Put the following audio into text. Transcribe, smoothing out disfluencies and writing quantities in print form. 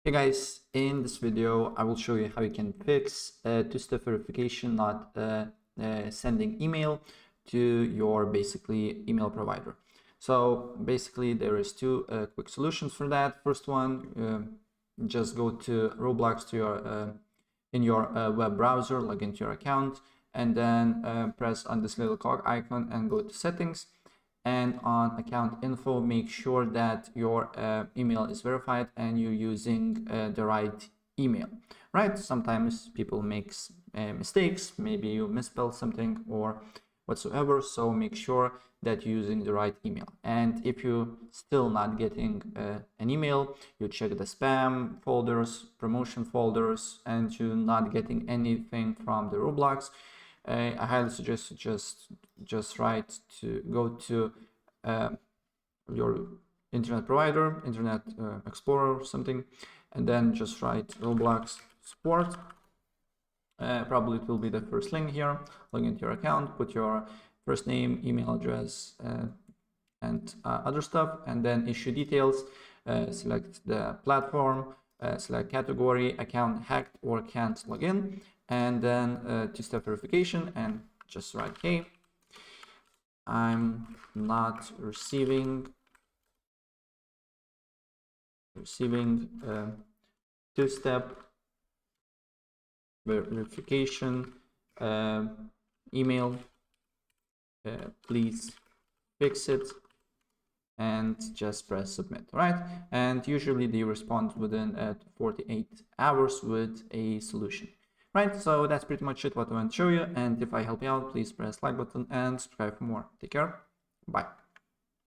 Hey guys, in this video I will show you how you can fix two-step verification not sending email to your basically email provider. So basically there is two quick solutions for that. First one, just go to Roblox to your in your web browser, log into your account, and then press on this little clock icon and go to settings. And on account info, make sure that your email is verified and you're using the right email, right? Sometimes people make mistakes, maybe you misspell something or whatsoever, so make sure that you're using the right email. And if you're still not getting an email, you check the spam folders, promotion folders, and you're not getting anything from the Roblox, I highly suggest you just write to go to your internet provider, Internet Explorer or something, and then just write Roblox support. Probably it will be the first link here. Log into your account, put your first name, email address, and other stuff, and then issue details. Select the platform, select category, account hacked or can't log in, and then two-step verification, and just write, hey, I'm not receiving two-step verification email. Please fix it, and just press submit. Right, and usually they respond within 48 hours with a solution. Right, so that's pretty much it what I want to show you, and if I help you out, please press like button and subscribe for more. Take care, bye.